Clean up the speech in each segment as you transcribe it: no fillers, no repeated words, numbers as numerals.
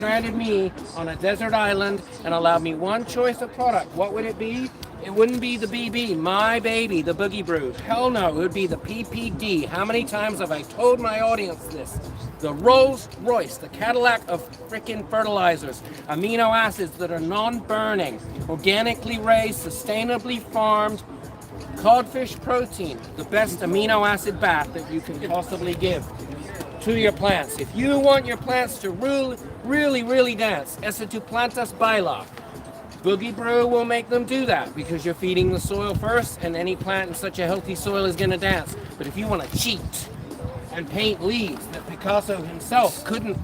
stranded me on a desert island and allowed me one choice of product, what would it be? It wouldn't be the BB, my baby, the Boogie Brew. Hell no, it would be the PPD. How many times have I told my audience this? The Rolls Royce, the Cadillac of freaking fertilizers. Amino acids that are non-burning, organically raised, sustainably farmed, codfish protein, the best amino acid bath that you can possibly give to your plants. If you want your plants to really dance, ese tu plantas baila. Boogie Brew will make them do that because you're feeding the soil first, and any plant in such a healthy soil is going to dance. But if you want to cheat and paint leaves that Picasso himself couldn't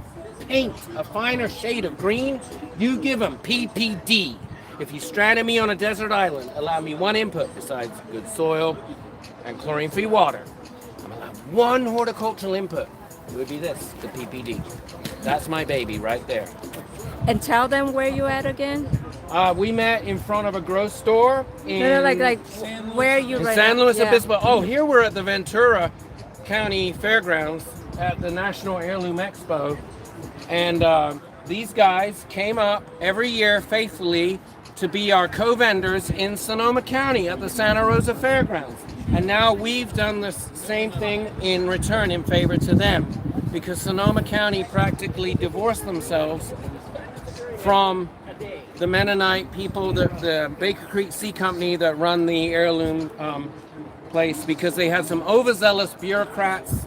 paint a finer shade of green, you give them PPD. If you stranded me on a desert island, allow me one input besides good soil and chlorine-free water. I'm allowed one horticultural input. It would be this, the PPD. That's my baby right there. And tell them where you at again. We met in front of a grocery store in No, like where you right San now? Luis Yeah. Obispo. Oh, here we're at the Ventura County Fairgrounds at the National Heirloom Expo. And these guys came up every year faithfully to be our co-vendors in Sonoma County at the Santa Rosa Fairgrounds. And now we've done the same thing in return in favor to them, because Sonoma County practically divorced themselves from the Mennonite people, the Baker Creek Sea Company that run the heirloom place, because they had some overzealous bureaucrats,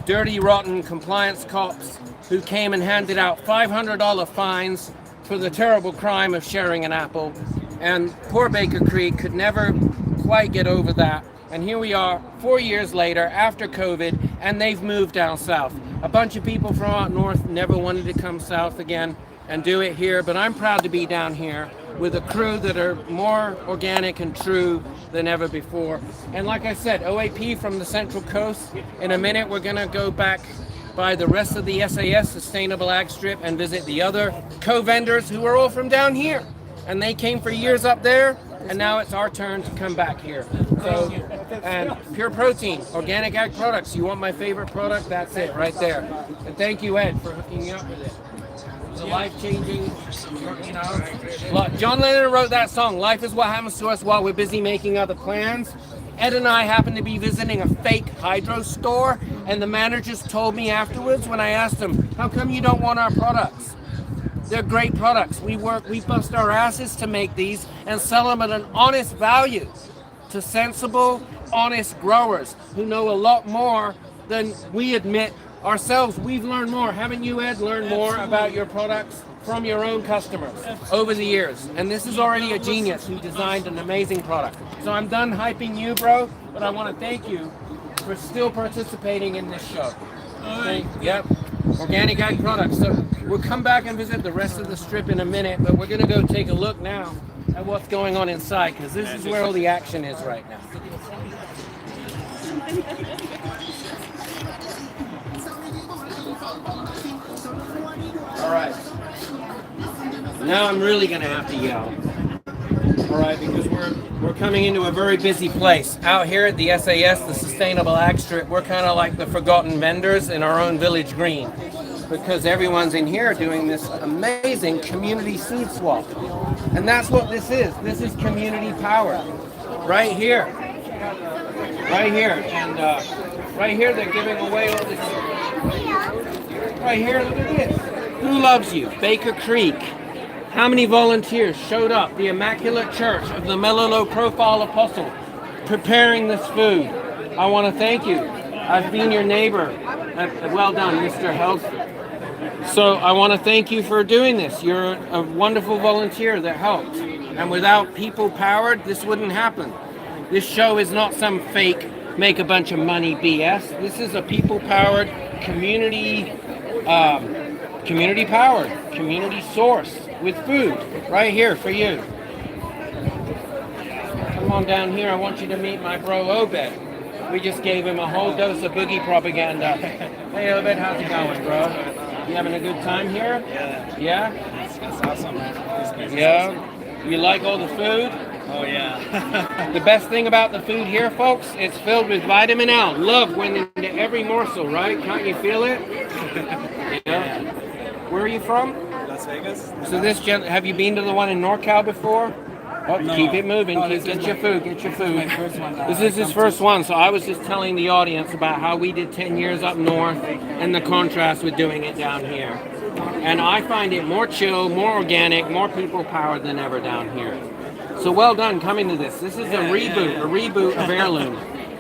dirty, rotten compliance cops who came and handed out $500 fines for the terrible crime of sharing an apple. And poor Baker Creek could never quite get over that. And here we are 4 years later after COVID, and they've moved down south. A bunch of people from out north never wanted to come south again and do it here, but I'm proud to be down here with a crew that are more organic and true than ever before. And like I said, OAP from the Central Coast. In a minute, we're gonna go back by the rest of the SAS Sustainable Ag Strip and visit the other co-vendors who are all from down here. And they came for years up there, and now it's our turn to come back here. So, and Pure Protein, organic ag products. You want my favorite product? That's it right there. And thank you, Ed, for hooking me up with it. It's a life-changing, you know. John Lennon wrote that song, "Life is what happens to us while we're busy making other plans." Ed and I happened to be visiting a fake hydro store, and the managers told me afterwards when I asked them, "How come you don't want our products?" They're great products. We bust our asses to make these and sell them at an honest value to sensible, honest growers who know a lot more than we admit ourselves. We've learned more. Haven't you, Ed, learned more about your products from your own customers over the years? And this is already a genius who designed an amazing product. So I'm done hyping you, bro, but I want to thank you for still participating in this show. Yep. Organic ag products. So we'll come back and visit the rest of the strip in a minute, but we're going to go take a look now at what's going on inside, because this is where all the action is right now. All right. Now I'm really going to have to yell. All right, because we're coming into a very busy place. Out here at the SAS, the Sustainable Ag Strip, we're kind of like the forgotten vendors in our own village green, because everyone's in here doing this amazing community seed swap. And that's what this is. This is community power. Right here. Right here. And right here they're giving away all this. Right here, look at this. Who loves you? Baker Creek. How many volunteers showed up? The Immaculate Church of the Mellow Profile Apostle, preparing this food. I want to thank you. I've been your neighbor. Well done, Mr. Health. So I want to thank you for doing this. You're a wonderful volunteer that helped. And without people powered, this wouldn't happen. This show is not some fake make a bunch of money BS. This is a people powered community powered, community source with food right here for you. Come on down here. I want you to meet my bro Obed. We just gave him a whole dose of boogie propaganda. Hey Obed, how's it going, bro? You having a good time here? Yeah. Yeah? It's awesome, man. Yeah? Awesome. You like all the food? Oh, yeah. The best thing about the food here, folks, it's filled with vitamin L. Love went into every morsel, right? Can't you feel it? Yeah. Where are you from? Las Vegas. So have you been to the one in NorCal before? Oh, No. keep it moving. No, Get your food. Get your food. my first one. This is his first one. So I was just telling the audience about how we did 10 years up north and the contrast with doing it down here. And I find it more chill, more organic, more people powered than ever down here. So well done coming to this. This is a reboot of Heirloom.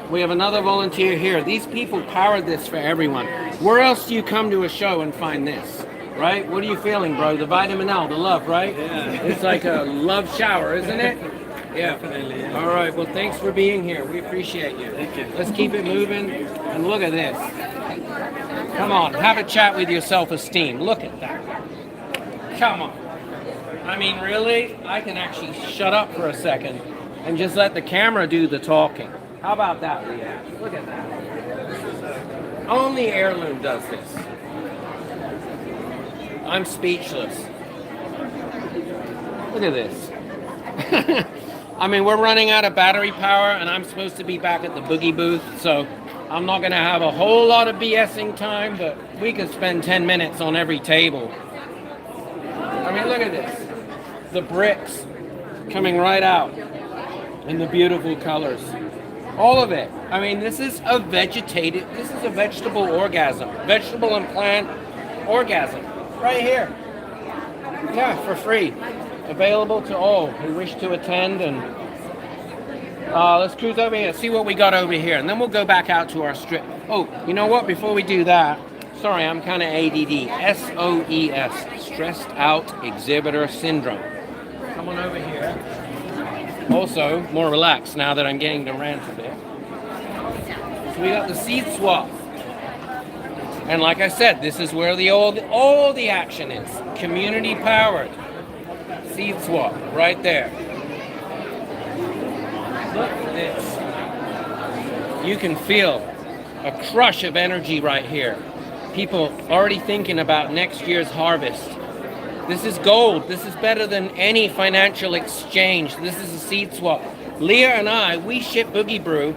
We have another volunteer here. These people powered this for everyone. Where else do you come to a show and find this? Right? What are you feeling, bro? The vitamin L, the love, right? Yeah. It's like a love shower, isn't it? Yeah. Definitely, yeah. All right. Well, thanks for being here. We appreciate you. Thank you. Let's keep it moving. And look at this. Come on. Have a chat with your self-esteem. Look at that. Come on. I mean, really? I can actually shut up for a second and just let the camera do the talking. How about that, Leah? Look at that. Only Heirloom does this. I'm speechless. Look at this. I mean, we're running out of battery power, and I'm supposed to be back at the boogie booth, so I'm not going to have a whole lot of BSing time, but we could spend 10 minutes on every table. I mean, look at this. The bricks coming right out in the beautiful colors. All of it. I mean, this is a vegetable orgasm. Vegetable and plant orgasm. Right here. Yeah, for free. Available to all who wish to attend. And let's cruise over here, see what we got over here. And then we'll go back out to our strip. Oh, you know what? Before we do that, sorry, I'm kind of ADD. SOES. Stressed Out Exhibitor Syndrome. Come on over here. Also, more relaxed now that I'm getting to rant a bit. So we got the seed swap. And like I said, this is where all the action is. Community powered. Seed swap, right there. Look at this. You can feel a crush of energy right here. People already thinking about next year's harvest. This is gold. This is better than any financial exchange. This is a seed swap. Leah and I, we ship Boogie Brew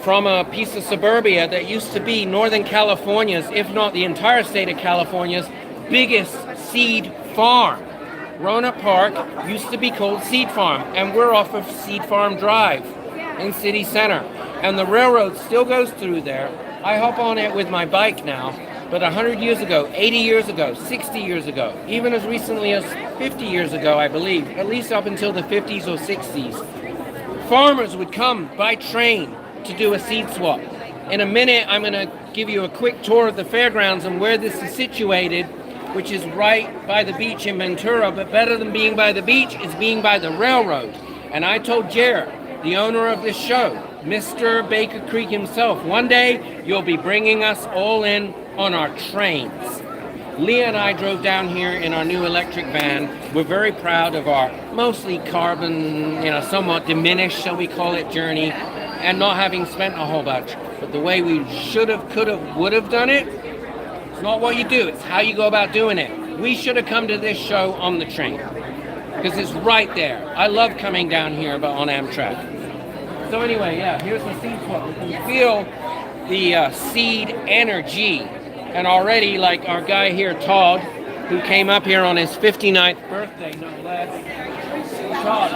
from a piece of suburbia that used to be Northern California's, if not the entire state of California's, biggest seed farm. Rohnert Park used to be called Seed Farm, and we're off of Seed Farm Drive in City Center. And the railroad still goes through there. I hop on it with my bike now, but 100 years ago, 80 years ago, 60 years ago, even as recently as 50 years ago, I believe, at least up until the 50s or 60s, farmers would come by train to do a seed swap. In a minute, I'm going to give you a quick tour of the fairgrounds and where this is situated, which is right by the beach in Ventura, but better than being by the beach is being by the railroad. And I told Jared, the owner of this show, Mr. Baker Creek himself, one day you'll be bringing us all in on our trains. Leah and I drove down here in our new electric van. We're very proud of our mostly carbon, somewhat diminished, shall we call it, journey, and not having spent a whole bunch. But the way we should have, could have, would have done it, it's not what you do, it's how you go about doing it. We should have come to this show on the train, because it's right there. I love coming down here, but on Amtrak. So anyway, yeah, here's the seed swap. You can feel the seed energy. And already, like our guy here, Todd, who came up here on his 59th birthday, no less. Todd,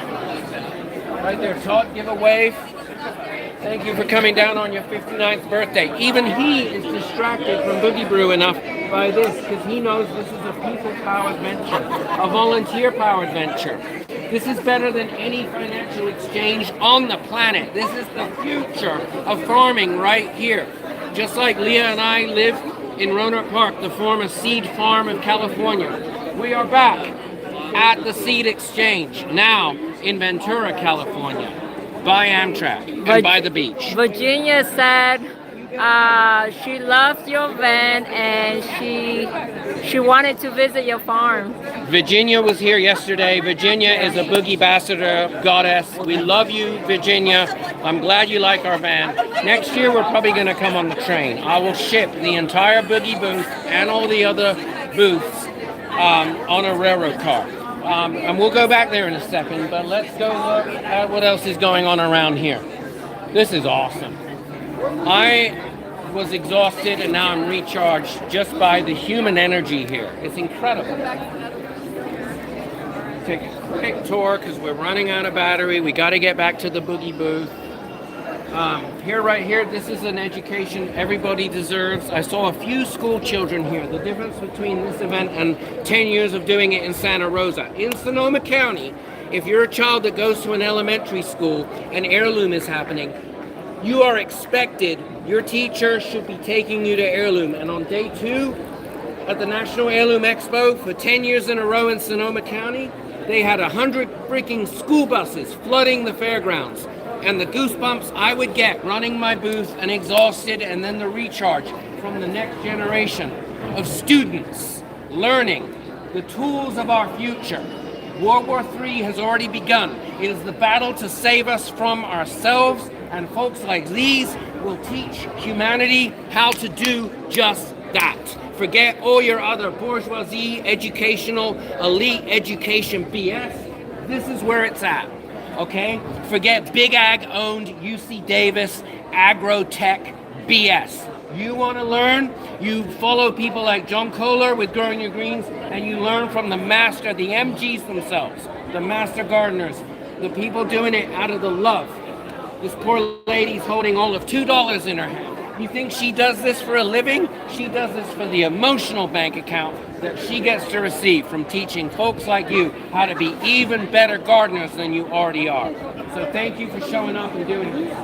right there, Todd, give a wave. Thank you for coming down on your 59th birthday. Even he is distracted from Boogie Brew enough by this, because he knows this is a people-powered venture, a volunteer-powered venture. This is better than any financial exchange on the planet. This is the future of farming right here. Just like Leah and I live in Rohnert Park, the former seed farm of California. We are back at the seed exchange, now in Ventura, California, by Amtrak and by the beach. Virginia said she loves your van and she wanted to visit your farm. Virginia was here yesterday. Virginia is a boogie ambassador goddess. We love you, Virginia. I'm glad you like our van. Next year, we're probably going to come on the train. I will ship the entire boogie booth and all the other booths on a railroad car. And we'll go back there in a second, but let's go look at what else is going on around here. This is awesome. was exhausted, and now I'm recharged just by the human energy here. It's incredible. Take a quick tour because we're running out of battery. We got to get back to the boogie booth. Right here, this is an education everybody deserves. I saw a few school children here. The difference between this event and 10 years of doing it in Santa Rosa. In Sonoma County, if you're a child that goes to an elementary school and Heirloom is happening, you are expected, your teacher should be taking you to Heirloom. And on day 2 at the National Heirloom Expo, for 10 years in a row in Sonoma County, they had 100 freaking school buses flooding the fairgrounds. And the goosebumps I would get running my booth and exhausted, and then the recharge from the next generation of students learning the tools of our future. World War III has already begun. It is the battle to save us from ourselves, and folks like these will teach humanity how to do just that. Forget all your other bourgeoisie, educational, elite education BS. This is where it's at. Okay? Forget big ag owned UC Davis agro-tech BS. You want to learn? You follow people like John Kohler with Growing Your Greens, and you learn from the master, the MGs themselves, the master gardeners, the people doing it out of the love. This poor lady's holding all of $2 in her hand. You think she does this for a living? She does this for the emotional bank account that she gets to receive from teaching folks like you how to be even better gardeners than you already are. So thank you for showing up and doing this.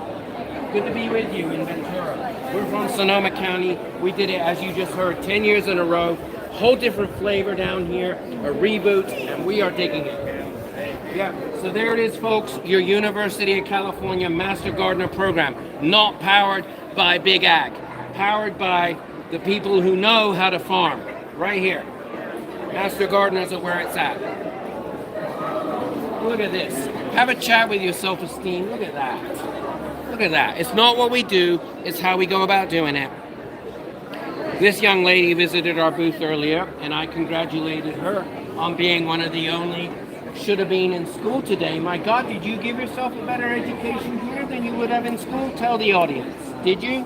Good to be with you in Ventura. We're from Sonoma County. We did it, as you just heard, 10 years in a row. Whole different flavor down here, a reboot, and we are digging it. Yeah, so there it is, folks, your University of California Master Gardener program, not powered by Big Ag, powered by the people who know how to farm, right here. Master Gardeners are where it's at. Look at this. Have a chat with your self-esteem. Look at that. Look at that. It's not what we do, it's how we go about doing it. This young lady visited our booth earlier, and I congratulated her on being one of the only should have been in school today. My God, did you give yourself a better education here than you would have in school? Tell the audience. Did you?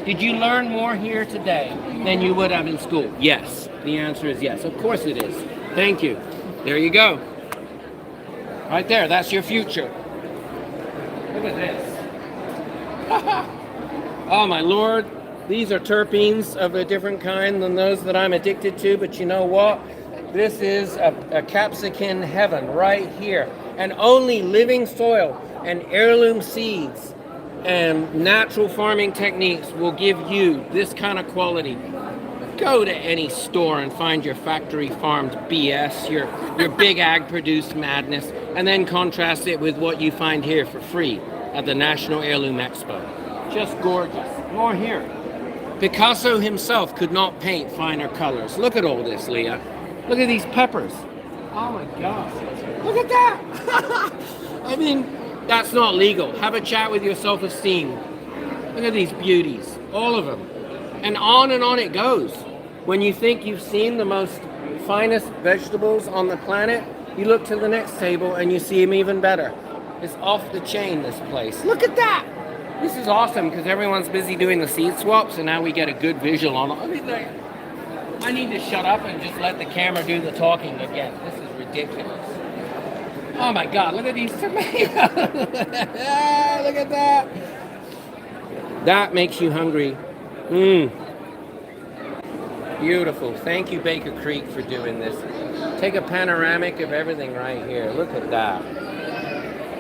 Did you learn more here today than you would have in school? Yes. The answer is yes. Of course it is. Thank you. There you go. Right there. That's your future. Look at this. Oh, my Lord. These are terpenes of a different kind than those that I'm addicted to. But you know what? This is a capsicum heaven right here. And only living soil and heirloom seeds and natural farming techniques will give you this kind of quality. Go to any store and find your factory farmed BS, your big ag produced madness, and then contrast it with what you find here for free at the National Heirloom Expo. Just gorgeous. More here. Picasso himself could not paint finer colors. Look at all this, Leah. Look at these peppers. Oh my gosh. Look at that. I mean, that's not legal. Have a chat with your self-esteem. Look at these beauties. All of them. And on it goes. When you think you've seen the most finest vegetables on the planet, you look to the next table and you see them even better. It's off the chain, this place. Look at that. This is awesome because everyone's busy doing the seed swaps, and now we get a good visual on it. I need to shut up and just let the camera do the talking again. This is ridiculous. Oh my God, look at these tomatoes. Look at that. That makes you hungry. Beautiful. Thank you, Baker Creek, for doing this. Take a panoramic of everything right here. Look at that.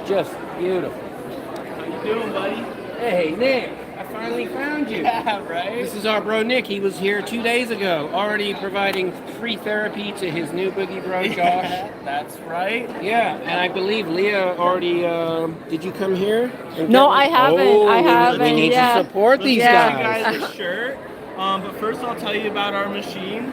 Just beautiful. How you doing, buddy? Hey, Nick. I finally found you. Yeah, right? This is our bro Nick. He was here 2 days ago, already providing free therapy to his new boogie bro Josh. Yeah, that's right. Yeah, and I believe Leah already. Did you come here? No, I haven't. I haven't. We need to support these guys. Guys a shirt. But first, I'll tell you about our machine.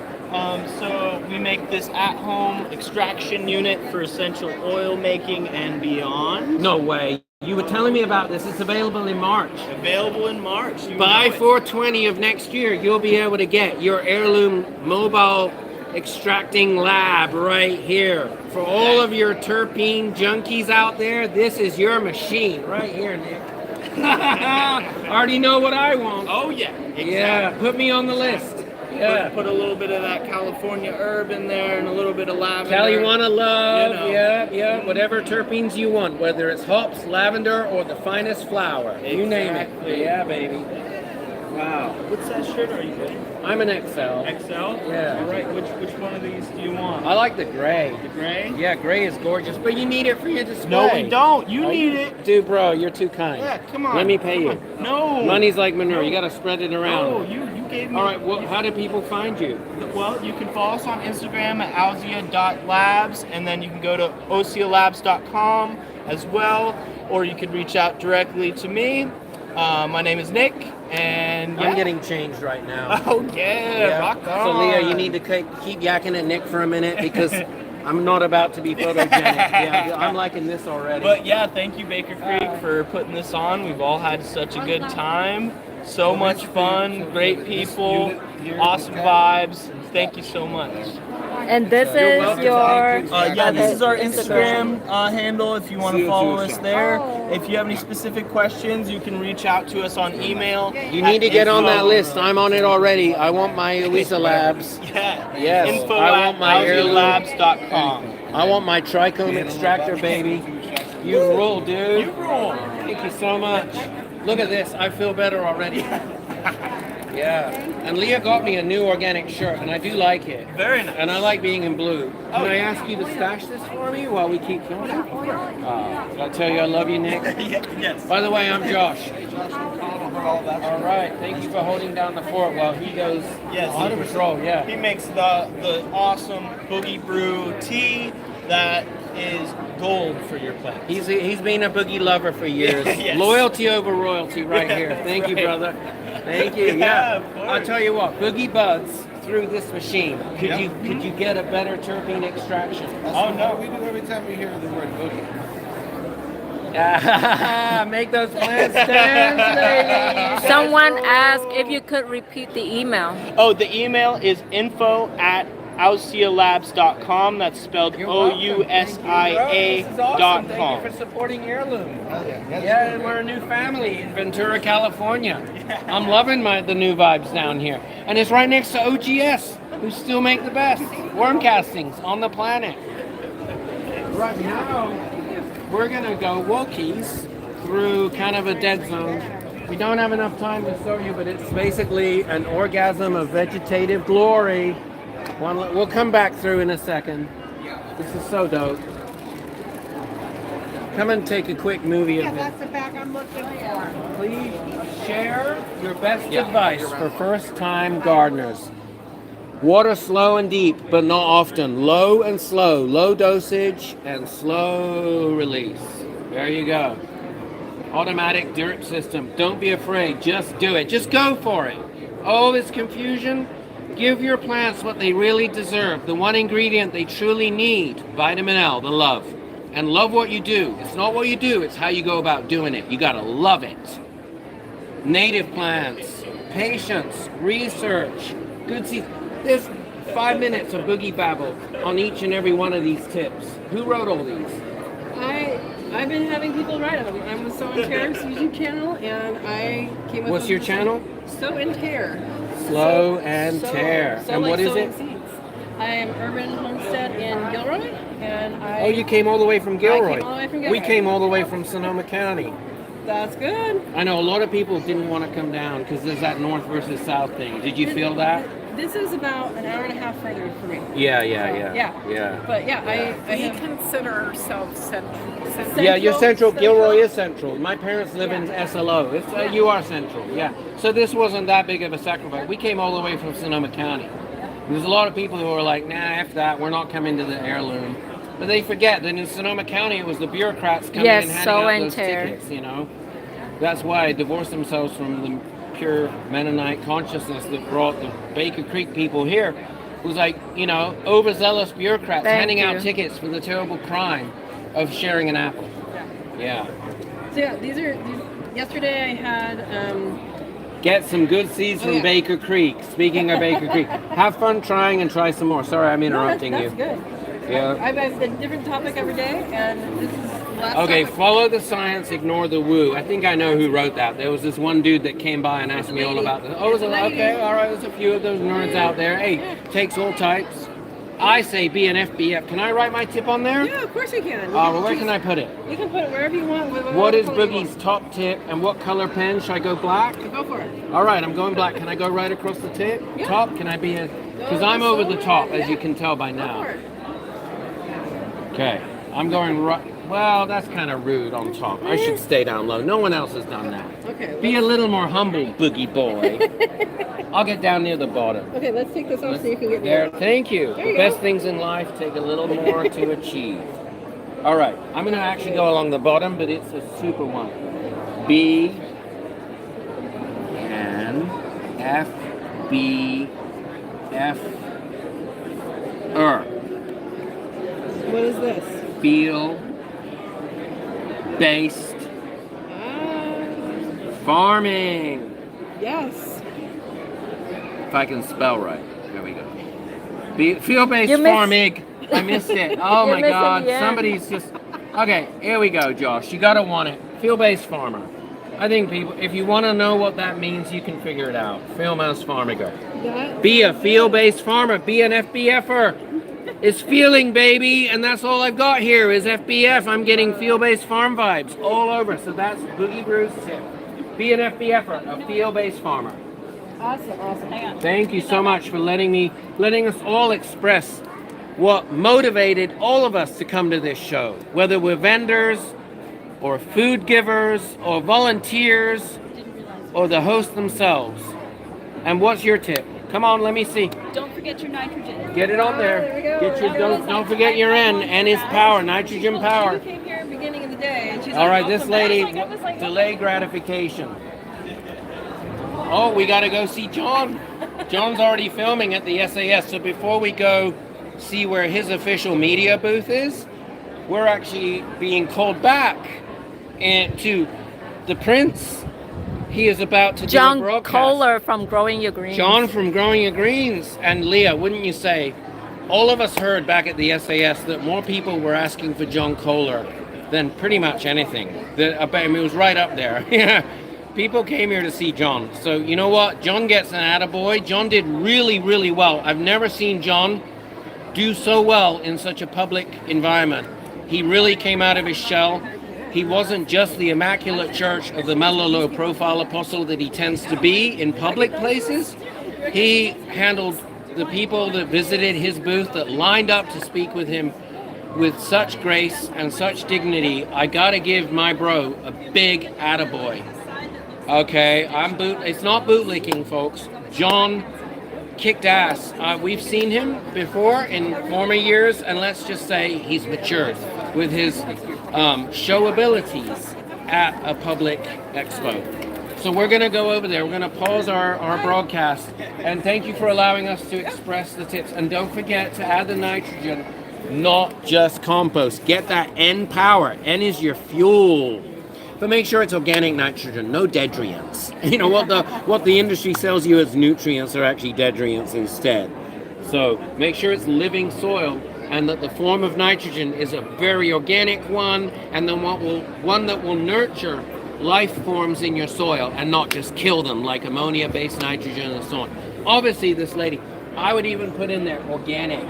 So we make this at-home extraction unit for essential oil making and beyond. No way. You were telling me about this. It's available in March. Available in March. By 4/20 of next year, you'll be able to get your Heirloom mobile extracting lab right here. For all of your terpene junkies out there, this is your machine right here, Nick. I already know what I want. Oh yeah, exactly. Yeah, put me on the list. Yeah. Put a little bit of that California herb in there and a little bit of lavender. California love, You know. yeah. Whatever terpenes you want, whether it's hops, lavender, or the finest flower. You name it. Exactly. Yeah, baby. Wow. What's that shirt are you getting? I'm an XL. XL? Yeah. All right, which one of these do you want? I like the gray. The gray? Yeah, gray is gorgeous, but you need it for your display. No, we don't. You need it. Dude, bro, you're too kind. Yeah, come on. Let me pay you. on. No. Money's like manure. You got to spread it around. No, you gave me. All right, well, how do people find you? Well, you can follow us on Instagram at alzia.labs, and then you can go to ocialabs.com as well, or you could reach out directly to me. My name is Nick, and I'm getting changed right now. Oh yeah, rock on. So Leah, you need to keep yakking at Nick for a minute because I'm not about to be photogenic. Yeah, I'm liking this already. But yeah, thank you Baker Creek for putting this on. We've all had such a good time. So much fun, great people, awesome vibes. Thank you so much. And this is your This is our Instagram handle if you want to follow us there. If you have any specific questions, you can reach out to us on email. You need to get on that list. I'm on it already. I want my Elisa Labs. Yeah. Yes. Info I want my labs.com. I want my trichome extractor, baby. You rule, dude. You rule. Thank you so much. Look at this. I feel better already. Yeah. And Leah got me a new organic shirt, and I do like it. Very nice. And I like being in blue. Can I ask you to stash this for me while we keep filming? Did I tell you I love you, Nick? Yes. By the way, I'm Josh. All right. Thank you for holding down the fort while he goes on patrol. Yeah. He makes the awesome Boogie Brew tea that is gold for your plants. He's been a boogie lover for years. Yes. Loyalty over royalty right here. Thank you, brother. Thank you. Yeah, of I'll course. tell you what, boogie buds through this machine. Could you get a better terpene extraction? Oh no, we do every time we hear the word boogie. Make those plants dance, ladies. someone asked if you could repeat the email. Oh, the email is info@ausialabs.com. That's spelled You're welcome. Thank you, bro. This is awesome. OUSIA.com. Thank you for supporting Heirloom. Yeah, and we're a new family in Ventura, California. I'm loving the new vibes down here. And it's right next to OGS, who still make the best worm castings on the planet. Right now, we're going to go walkies through kind of a dead zone. We don't have enough time to show you, but it's basically an orgasm of vegetative glory. We'll come back through in a second. This is so dope. Come and take a quick movie of it. That's the bag I'm looking for. Please share your best advice for first-time gardeners. Water slow and deep, but not often. Low and slow. Low dosage and slow release. There you go. Automatic drip system. Don't be afraid. Just do it. Just go for it. All this confusion. Give your plants what they really deserve. The one ingredient they truly need. Vitamin L, the love. And love what you do. It's not what you do, it's how you go about doing it. You gotta love it. Native plants, patience, research, good seeds. There's 5 minutes of boogie babble on each and every one of these tips. Who wrote all these? I've been having people write them. I'm with Sow and Tear's YouTube channel, and I came up What's with your channel? Sow and Tear. Slow and Tear. So And like what is sowing it? Seeds. I am Urban Homestead in Gilroy, and Oh, you came all the way from Gilroy. I came all the way from We Gilroy. came all the way from Sonoma County. That's good. I know a lot of people didn't want to come down because there's that north versus south thing. Did you feel that? This is about an hour and a half further for me. Yeah. But yeah, I We have consider ourselves central. Yeah, you're central. Gilroy is central. My parents live in SLO. You are central, yeah. So this wasn't that big of a sacrifice. We came all the way from Sonoma County. There's a lot of people who are like, nah, F that, we're not coming to the Heirloom. But they forget that in Sonoma County, it was the bureaucrats coming Yes, and handing Sow out and those Tear. tickets, you know. That's why they divorced themselves from the pure Mennonite consciousness that brought the Baker Creek people here. It was like, you know, overzealous bureaucrats Thank handing out you. tickets for the terrible crime of sharing an apple. Yeah. So yeah, yesterday I had Get some good seeds from yeah. Baker Creek. Speaking of Baker Creek, have fun trying and try some more. Sorry, I'm interrupting that's you. good. Yeah. I have a different topic every day, and this is the last Okay, topic. follow the science, ignore the woo. I think I know who wrote that. There was this one dude that came by and asked me all about this. Oh, was it? Okay, all right. There's a few of those nerds out there. Hey, takes all types. I say be an FBF. Can I write my tip on there? Yeah, of course you can. Well, where can I put it? You can put it wherever you want. What is Boogie's top tip, and what color pen? Should I go black? Go for it. All right, I'm going black. Can I go right across the tip? Yeah. Top? Can I be a... Because I'm over the top, as you can tell by Go now. for it. Okay, I'm going right... Well, that's kind of rude on top. I should stay down low. No one else has done that. Okay. Be a little more humble, Boogie boy. I'll get down near the bottom. Okay, let's take this off so you can get There, near. thank you. There The you best go. things in life take a little more to achieve. All right, I'm going to actually go along the bottom, but it's a super one. B N F B F What is this? Feel based Ah, farming. yes. If I can spell right. There we go. Feel-based You missed- farming. I missed it. Oh You're my missing God. the end. Somebody's just... Okay, here we go, Josh. You gotta want it. Feel-based farmer. I think people, if you want to know what that means, you can figure it out. Feel-based farmer. That, Be a feel-based farmer. Be an FBFer. It's feeling, baby, and that's all I've got here is FBF. I'm getting feel-based farm vibes all over. So that's Boogie Brew's tip. Be an FBFer, a feel-based farmer. awesome. Thank you so much for letting us all express what motivated all of us to come to this show, whether we're vendors or food givers or volunteers or the hosts themselves. And what's your tip? Come on, let me see. Don't forget your nitrogen. Get it on there. There we go. Get your don't forget your N is power, nitrogen She power. came here at the beginning of the day, and she's All like, right, this lady, delay gratification. Oh, we got to go see John. John's already filming at the SAS. So before we go see where his official media booth is, we're actually being called back to the Prince. He is about to do a John broadcast. Kohler from Growing Your Greens. John from Growing Your Greens. And Leah, wouldn't you say, all of us heard back at the SAS that more people were asking for John Kohler than pretty much anything. I mean, it was right up there. Yeah. People came here to see John. So you know what? John gets an attaboy. John did really, really well. I've never seen John do so well in such a public environment. He really came out of his shell. He wasn't just the immaculate church of the mellow low profile apostle that he tends to be in public places. He handled the people that visited his booth, that lined up to speak with him, with such grace and such dignity. I gotta give my bro a big attaboy. Okay, it's not bootlicking, folks. John kicked ass. We've seen him before in former years, and let's just say he's matured with his show abilities at a public expo. So we're going to go over there. We're going to pause our broadcast, and thank you for allowing us to express the tips. And don't forget to add the nitrogen, not just compost. Get that N power. N is your fuel. But make sure it's organic nitrogen, no deadrients. You know what the industry sells you as nutrients are actually deadrients instead. So make sure it's living soil, and that the form of nitrogen is a very organic one, and then one that will nurture life forms in your soil and not just kill them like ammonia-based nitrogen and so on. Obviously, this lady, I would even put in there organic.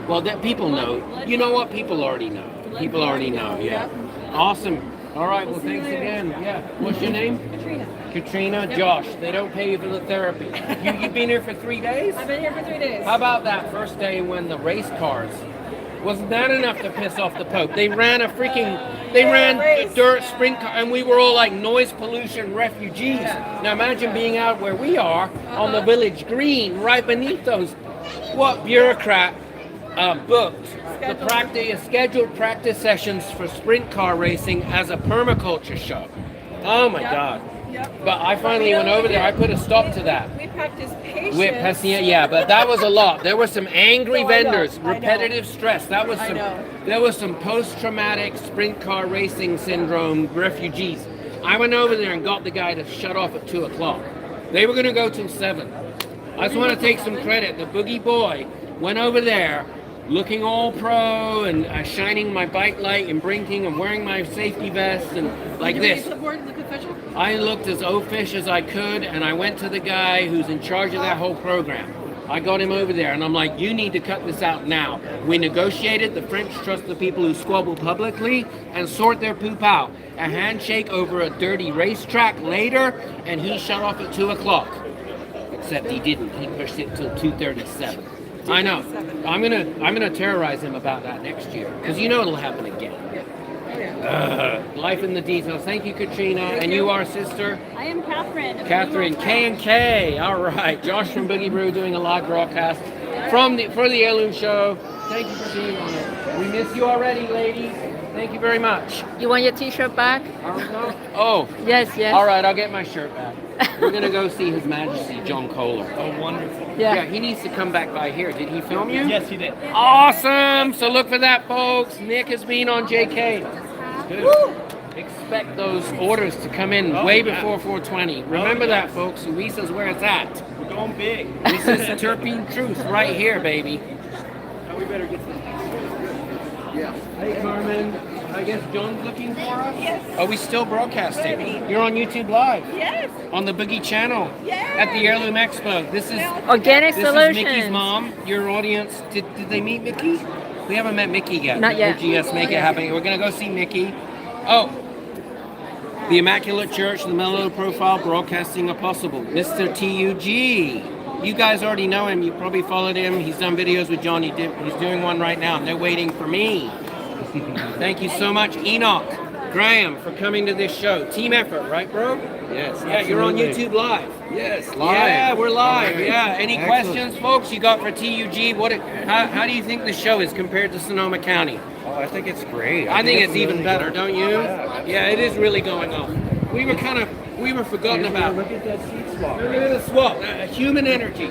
Well, that people know. You know what? People already know. People already know. Yeah. Awesome. All right, well, thanks again. Yeah. What's your name? Katrina. Josh. They don't pay you for the therapy. You've been here for 3 days? I've been here for 3 days. How about that first day when the race cars? Wasn't that enough to piss off the Pope? They ran the dirt sprint car, and we were all like noise pollution refugees. Now imagine being out where we are on the village green, right beneath those. What bureaucrat booked the scheduled practice sessions for sprint car racing as a permaculture show? Oh my God. Yep. But I finally went over there. I put a stop to that. We practice patience. Yeah, but that was a lot. There were some angry No, I know. vendors, I know. repetitive stress. That was there was some post-traumatic sprint car racing syndrome refugees. I went over there and got the guy to shut off at 2 o'clock. They were going to go till 7. I just want to take some credit. The Boogie Boy went over there looking all pro and shining my bike light and blinking and wearing my safety vest and like Did you this. support the official? I looked as oafish as I could, and I went to the guy who's in charge of that whole program. I got him over there, and I'm like, you need to cut this out now. We negotiated. The French trust the people who squabble publicly and sort their poop out. A handshake over a dirty racetrack later, and he shut off at 2 o'clock. Except he didn't. He pushed it till 2:37. I know. I'm gonna terrorize him about that next year, because you know it'll happen again. Life in the details. Thank you, Katrina. And you are sister? I am Catherine. Catherine, K&K. All right. Josh from Boogie Brew doing a live broadcast for the Heirloom Show. Thank you for being on it. We miss you already, ladies. Thank you very much. You want your t-shirt back? Oh. Yes, yes. All right, I'll get my shirt back. We're going to go see His Majesty John Kohler. Oh, wonderful. Yeah, he needs to come back by here. Did he film you? Yes, he did. Awesome. So look for that, folks. Nick has been on JK. Woo! Expect those orders to come in way before 420. Remember that, folks. Lisa's where it's at. We're going big. This is Terpene Truth right here, baby. Now we better get some. Yeah. Hey, Carmen. I guess John's looking for us? Yes. Are we still broadcasting? You're on YouTube Live. Yes. On the Boogie channel. Yes. At the Heirloom Expo. This is Organic This is Solutions. Mickey's mom. Your audience. Did they meet Mickey? We haven't met Mickey yet. Not yet. OGS, make it happen. We're gonna go see Mickey. Oh, the Immaculate Church, the Mellow Profile Broadcasting Apostle, Mr. TUG. You guys already know him. You probably followed him. He's done videos with John. He's doing one right now. And they're waiting for me. Thank you so much, Enoch Graham, for coming to this show. Team effort, right, bro? Yes. Yeah, you're on absolutely. YouTube Live. Yes, live. Yeah, we're live. All right. Yeah. Any Excellent. questions, folks? You got for TUG? How do you think the show is compared to Sonoma County? Oh, I think it's great. I think it's even really better, good. don't you? Yeah, Yeah, it is really going on. We were forgotten about. Look at that seat swap. Look at the swap. Human energy.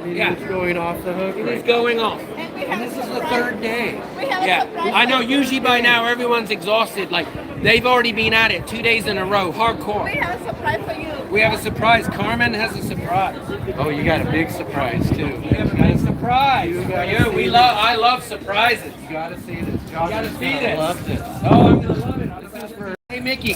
Yeah. It's going off the hook. It right is going off. And this is the third day. Yeah, I know. Usually by now everyone's exhausted. Like they've already been at it 2 days in a row, hardcore. We have a surprise for you. We have a surprise. Carmen has a surprise. Oh, you got a big surprise too. We have a surprise. You gotta Yeah, see this. I love surprises. You gotta see this. You gotta see this. Love this. Oh, I'm gonna love it. This is for Hey Mickey.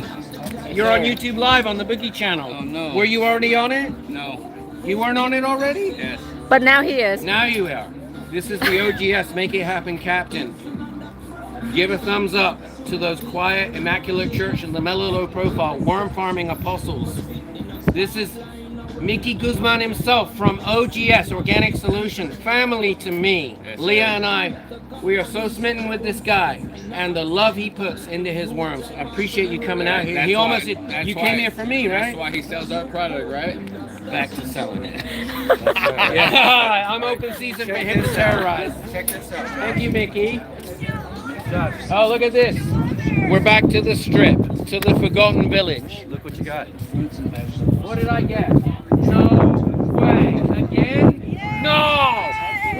You're on YouTube Live on the Boogie channel. Oh, no. Were you already on it? No. You weren't on it already? Yes. But now he is. Now you are. This is the OGS Make It Happen Captain. Give a thumbs up to those quiet, immaculate church and the mellow low profile worm farming apostles. This is Mickey Guzman himself from OGS Organic Solutions, family to me. Yes, Leah sir. and I, we are so smitten with this guy and the love he puts into his worms. I appreciate you coming out here. That's He why- almost did. that's You why- came here for me, right? That's why he sells our product, right? Back to selling it. Yeah, I'm open season for him to terrorize. Check this out. Thank you, Mickey. Oh, look at this. We're back to the strip, to the forgotten village. Look what you got. What did I get? No way. Again? No!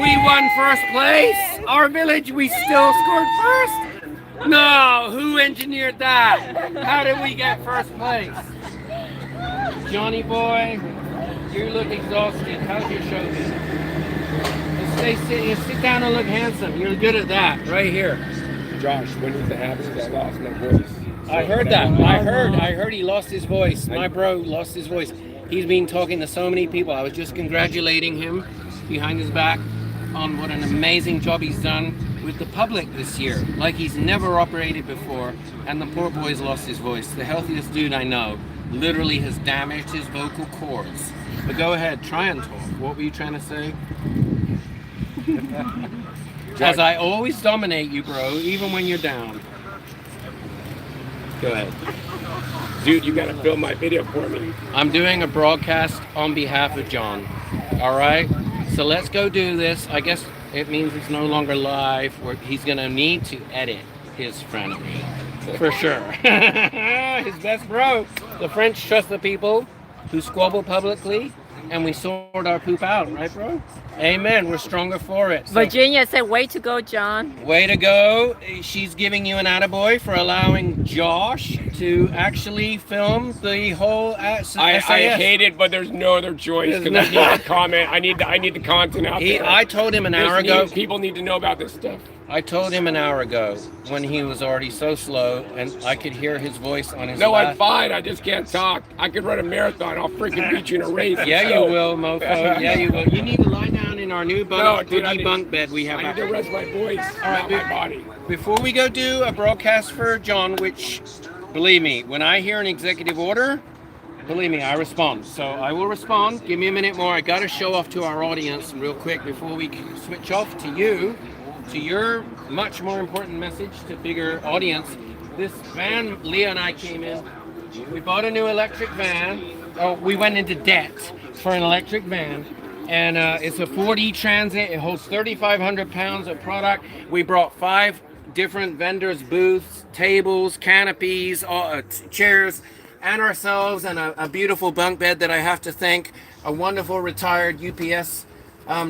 We won first place. Our village, we still scored first. No, who engineered that? How did we get first place? Johnny boy, you look exhausted. How's your show been? Sit down and look handsome. You're good at that, right here. Josh, when it happened, I lost my voice. I heard that. I heard he lost his voice. My bro lost his voice. He's been talking to so many people. I was just congratulating him behind his back on what an amazing job he's done with the public this year. Like he's never operated before, and the poor boy's lost his voice. The healthiest dude I know literally has damaged his vocal cords. But go ahead, try and talk. What were you trying to say? As I always dominate you, bro, even when you're down. Go ahead. Dude, you gotta film my video for me. I'm doing a broadcast on behalf of John. All right? So let's go do this. I guess it means it's no longer live. He's going to need to edit his frenemy. For sure. His best bro. The French trust the people who squabble publicly and we sort our poop out, right, bro? Amen. We're stronger for it. So, Virginia said, way to go, John. way to go. She's giving you an attaboy for allowing Josh to actually film the whole SAS. I hate it, but there's no other choice because I need to comment. I need the content out there. I told him an hour ago. People need to know about this stuff. I told him an hour ago when he was already so slow, and I could hear his voice on his. No, last... I'm fine. I just can't talk. I could run a marathon. I'll freaking beat you in a race. Yeah, you will, mofo. Yeah, you will. You need to lie down in our new bunk bed we have. I need to rest my voice, not my body. Before we go do a broadcast for John, which, believe me, when I hear an executive order, believe me, I respond. So I will respond. Give me a minute more. I got to show off to our audience real quick before we switch off to you, to your much more important message to bigger audience. This van, Leah and I came in. We bought a new electric van. Oh, we went into debt for an electric van. And it's a 4D Transit. It holds 3,500 pounds of product. We brought 5 different vendors' booths, tables, canopies, chairs, and ourselves, and a beautiful bunk bed that I have to thank a wonderful retired UPS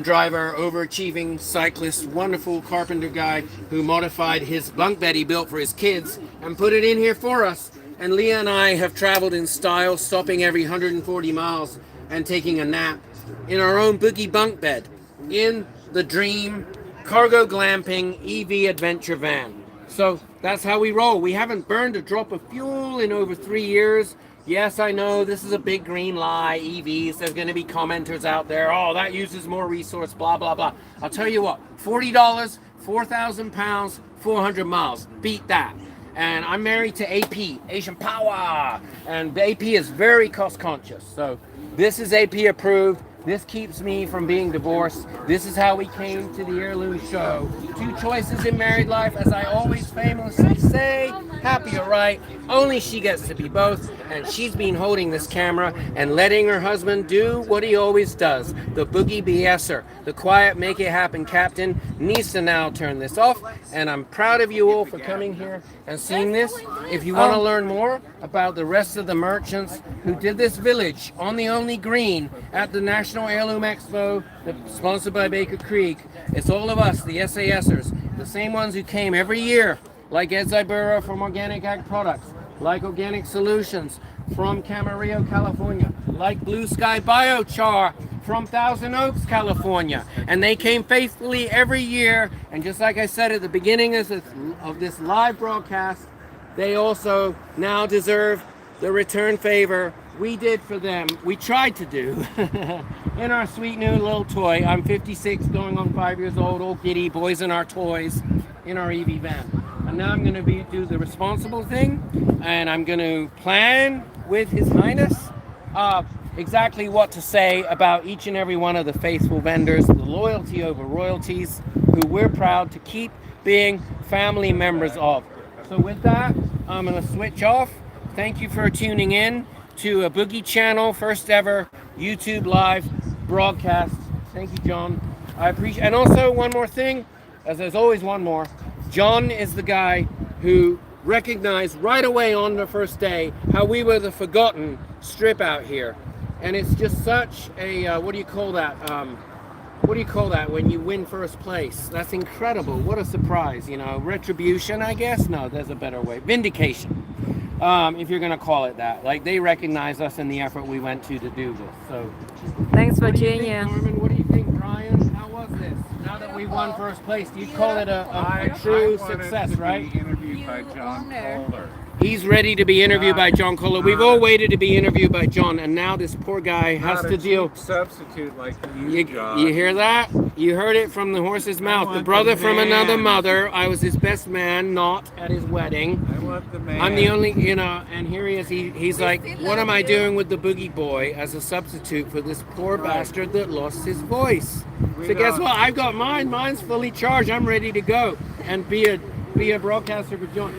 driver, overachieving cyclist, wonderful carpenter guy who modified his bunk bed he built for his kids and put it in here for us. And Leah and I have traveled in style, stopping every 140 miles and taking a nap in our own boogie bunk bed in the dream cargo glamping EV adventure van. So that's how we roll. We haven't burned a drop of fuel in over 3 years. Yes, I know this is a big green lie, EVs. There's going to be commenters out there. Oh, that uses more resource, blah, blah, blah. I'll tell you what, $40, 4,000 pounds, 400 miles. Beat that. And I'm married to AP, Asian Power. And AP is very cost conscious. So this is AP approved. This keeps me from being divorced. This is how we came to the Heirloom Show. 2 choices in married life, as I always famously say, happy or right, only she gets to be both. And she's been holding this camera and letting her husband do what he always does. The boogie BSer, the quiet make it happen captain, needs to now turn this off. And I'm proud of you all for coming here and seeing this. If you want to learn more about the rest of the merchants who did this village on the only green at the National Heirloom Expo, sponsored by Baker Creek, it's all of us, the SASers, the same ones who came every year, like Ed Zybura from Organic Ag Products, like Organic Solutions from Camarillo, California, like Blue Sky Biochar from Thousand Oaks, California. And they came faithfully every year. And just like I said at the beginning of this live broadcast, they also now deserve the return favor we did for them. We tried to do in our sweet new little toy. I'm 56, going on 5 years old, old giddy, boys in our toys, in our EV van. And now I'm going to do the responsible thing, and I'm going to plan with His Highness exactly what to say about each and every one of the faithful vendors, the loyalty over royalties, who we're proud to keep being family members of. So with that, I'm going to switch off. Thank you for tuning in to a Boogie Channel, first ever YouTube live broadcast. Thank you, John. I appreciate. And also one more thing, as there's always one more. John is the guy who recognized right away on the first day how we were the forgotten strip out here. And it's just such a, what do you call that? What do you call that when you win first place? That's incredible. What a surprise, you know. Retribution, I guess? No, there's a better way. Vindication, if you're going to call it that. Like, they recognize us in the effort we went to do this. So, Thanks, what do you Virginia. think, Norman? What do you think, Brian? How was this? Now that we won first place, do you call it a true success, right? Interviewed by John Kohler. He's ready to be interviewed by John Kohler. We've all waited to be interviewed by John, and now this poor guy has to deal. Substitute like You hear that? You heard it from the horse's mouth. The brother from another mother. I was his best man, not at his wedding. I want the man. I'm the only, you know, and here he is. He's like, what am I doing with the boogie boy as a substitute for this poor bastard that lost his voice? So guess what? I've got mine. Mine's fully charged. I'm ready to go and be a broadcaster for John.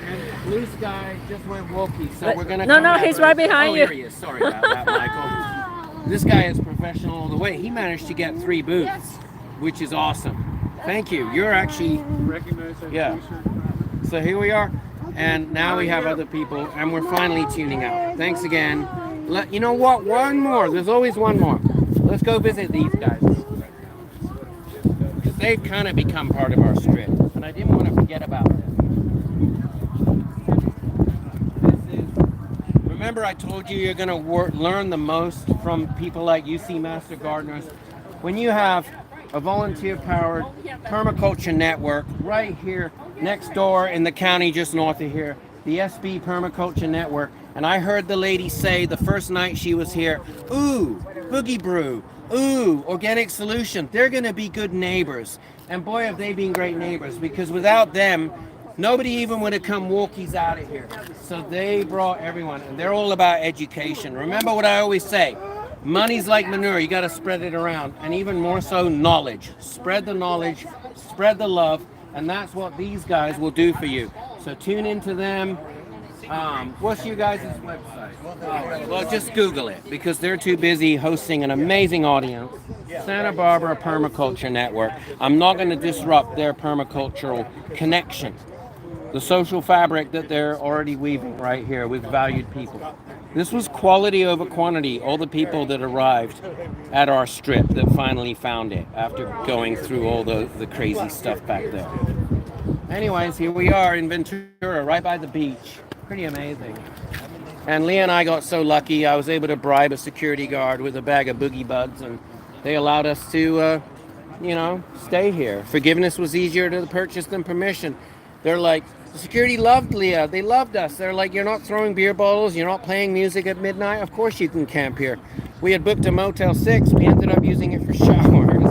And Blue Sky just went walkie, so we're gonna. No, he's right behind you. Here he is. Sorry about that, Michael. This guy is professional all the way. He managed to get 3 booths, which is awesome. Thank you. You're actually. Recognize that Yeah. So here we are, and now we have other people, and we're finally tuning out. Thanks again. You know what? One more. There's always one more. Let's go visit these guys. Because they've kind of become part of our strip. And I didn't want to forget about them. Remember I told you you're going to learn the most from people like UC Master Gardeners. When you have a volunteer-powered permaculture network right here next door in the county just north of here, the SB Permaculture Network. And I heard the lady say the first night she was here, ooh, Boogie Brew, ooh, Organic Solution. They're going to be good neighbors. And boy, have they been great neighbors, because without them, nobody even would have come walkies out of here. So they brought everyone, and they're all about education. Remember what I always say, money's like manure, you got to spread it around. And even more so, knowledge. Spread the knowledge, spread the love, and that's what these guys will do for you. So tune into them. What's you guys' website? Well, just Google it, because they're too busy hosting an amazing audience. Santa Barbara Permaculture Network. I'm not going to disrupt their permacultural connection, the social fabric that they're already weaving right here with valued people. This was quality over quantity, all the people that arrived at our strip that finally found it after going through all the crazy stuff back there. Anyways, here we are in Ventura, right by the beach. Pretty amazing. And Leah and I got so lucky, I was able to bribe a security guard with a bag of Boogie Buds, and they allowed us to, stay here. Forgiveness was easier to purchase than permission. They're like, the security loved Leah. They loved us. They're like, you're not throwing beer bottles. You're not playing music at midnight. Of course you can camp here. We had booked a Motel 6. We ended up using it for showers.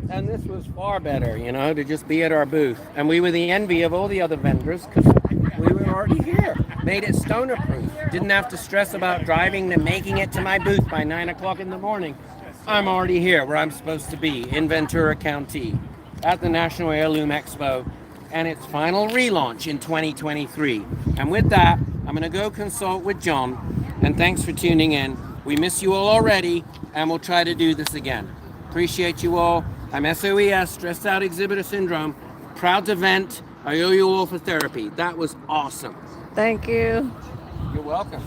And this was far better, to just be at our booth. And we were the envy of all the other vendors because we were already here. Made it stoner proof. Didn't have to stress about driving to making it to my booth by 9 o'clock in the morning. I'm already here where I'm supposed to be, in Ventura County, at the National Heirloom Expo, and its final relaunch in 2023. And with that, I'm going to go consult with John, and thanks for tuning in. We miss you all already, and we'll try to do this again. Appreciate you all. I'm SOES, Stressed Out Exhibitor Syndrome. Proud to vent. I owe you all for therapy. That was awesome. Thank you. You're welcome.